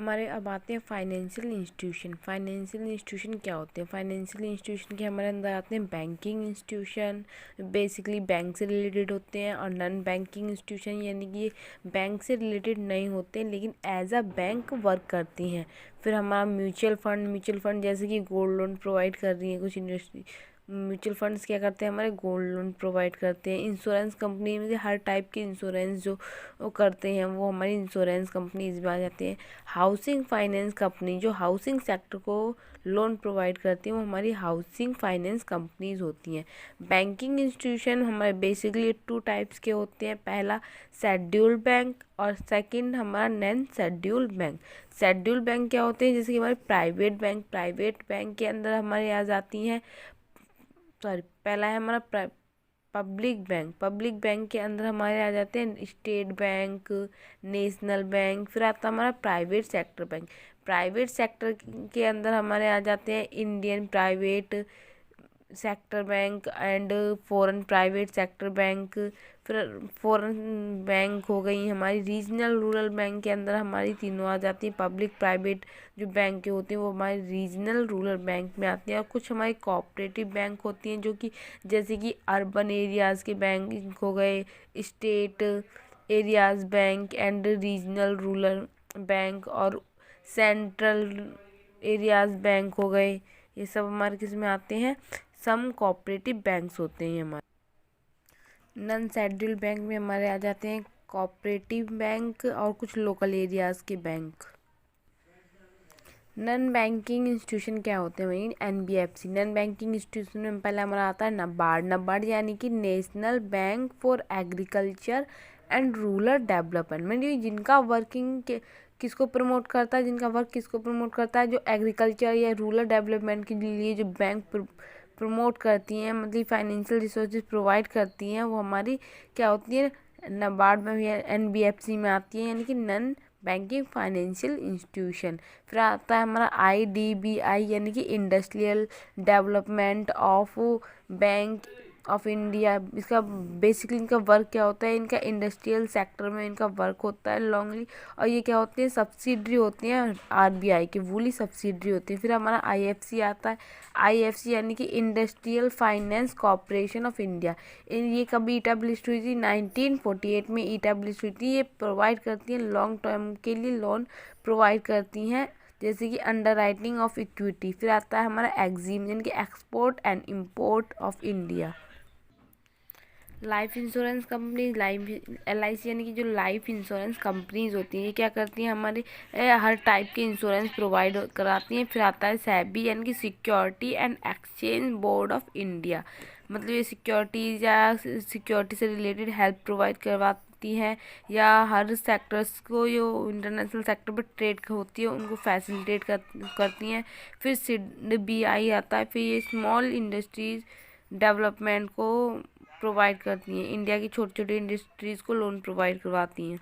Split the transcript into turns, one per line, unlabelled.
हमारे अब आते हैं फाइनेंशियल इंस्टीट्यूशन। फाइनेंशियल इंस्टीट्यूशन क्या होते हैं? फाइनेंशियल इंस्टीट्यूशन के हमारे अंदर आते हैं बैंकिंग इंस्टीट्यूशन, बेसिकली बैंक से रिलेटेड होते हैं, और नॉन बैंकिंग इंस्टीट्यूशन यानी कि बैंक से रिलेटेड नहीं होते लेकिन एज अ बैंक वर्क करती हैं। फिर हमारा म्यूचुअल फंड जैसे कि गोल्ड लोन प्रोवाइड कर रही है कुछ इंडस्ट्री। म्यूचुअल फंड्स क्या करते हैं? हमारे गोल्ड लोन प्रोवाइड करते हैं। इंश्योरेंस कंपनी में हर टाइप के इंश्योरेंस जो वो करते हैं वो हमारी इंश्योरेंस कंपनीज में आ जाती हैं। हाउसिंग फाइनेंस कंपनी जो हाउसिंग सेक्टर को लोन प्रोवाइड करती हैं वो हमारी हाउसिंग फाइनेंस कंपनीज होती हैं। बैंकिंग इंस्टीट्यूशन हमारे बेसिकली 2 टाइप्स के होते हैं। पहला शेड्यूल्ड बैंक और सेकंड हमारा non scheduled bank. Scheduled bank क्या होते हैं? जैसे कि हमारे प्राइवेट बैंक के अंदर हमारे आ जाती हैं। पहला है हमारा पब्लिक बैंक के अंदर हमारे आ जाते हैं स्टेट बैंक, नेशनल बैंक। फिर आता है हमारा private sector bank. Private sector के अंदर हमारे आ जाते हैं Indian private sector bank and foreign private sector bank. फिर फॉरेन बैंक हो गई हमारी। रीजनल रूरल बैंक के अंदर हमारी तीनों आ जाती हैं। पब्लिक प्राइवेट जो बैंक के होती हैं वो हमारे रीजनल रूरल बैंक में आती हैं। और कुछ हमारी कोऑपरेटिव बैंक होती हैं जो कि जैसे कि अर्बन एरियाज़ के बैंक हो गए, state areas bank and regional rural bank, और सेंट्रल एरियाज़ बैंक हो गए। ये सब हमारे किस में आते हैं? सम कोऑपरेटिव बैंक्स होते हैं हमारे। नॉन शेड्यूल्ड बैंक में हमारे आ जाते हैं कोऑपरेटिव बैंक और कुछ लोकल एरियाज़ के बैंक। नॉन बैंकिंग इंस्टीट्यूशन क्या होते हैं वही? एनबीएफसी। नॉन बैंकिंग इंस्टीट्यूशन में पहले हमारा आता है नबार्ड यानी कि national bank for agriculture and rural development. ये जिनका वर्किंग किसको प्रमोट करता है, जिनका वर्क किसको प्रमोट करता है? जो एग्रीकल्चर या रूरल डेवलपमेंट के लिए जो बैंक प्रमोट करती हैं, मतलब फाइनेंशियल रिसोर्सेज प्रोवाइड करती हैं, वो हमारी क्या होती है? नबार्ड में या एनबीएफसी में आती है, यानी कि नॉन बैंकिंग फाइनेंशियल इंस्टीट्यूशन। फिर आता है हमारा आईडीबीआई यानी कि industrial development of bank of India. इसका बेसिकली इनका वर्क क्या होता है? इनका इंडस्ट्रियल सेक्टर में इनका वर्क होता है लॉन्गली, और ये क्या होते हैं? सब्सिडरी होती हैं आरबीआई की, वूली सब्सिडरी होती है। फिर हमारा आईएफसी आता है। आईएफसी यानी कि industrial finance corporation of India. ये कभी इटैब्लिश हुई थी? 1948 में इटैब्लिश हुई थी। ये प्रोवाइड करती हैं लॉन्ग टर्म के लिए लोन प्रोवाइड करती हैं, जैसे कि अंडर राइटिंग ऑफ इक्विटी। फिर आता है हमारा एक्जिम यानी कि export and import of India. Life insurance company, LIC यानी कि जो लाइफ इंश्योरेंस कंपनीज होती हैं, ये क्या करती हैं? हमारे हर टाइप के इंश्योरेंस प्रोवाइड कराती हैं। फिर आता है सेबी यानी कि security and exchange board of India. मतलब ये सिक्योरिटीज या सिक्योरिटी से रिलेटेड हेल्प प्रोवाइड करवाती हैं, या हर सेक्टर्स को जो इंटरनेशनल सेक्टर पर ट्रेड होती है उनको फैसिलिटेट करती हैं। फिर SIDBI आता है। फिर ये स्मॉल इंडस्ट्रीज डेवलपमेंट को प्रोवाइड करती हैं। इंडिया की छोटी छोटी इंडस्ट्रीज़ को लोन प्रोवाइड करवाती हैं।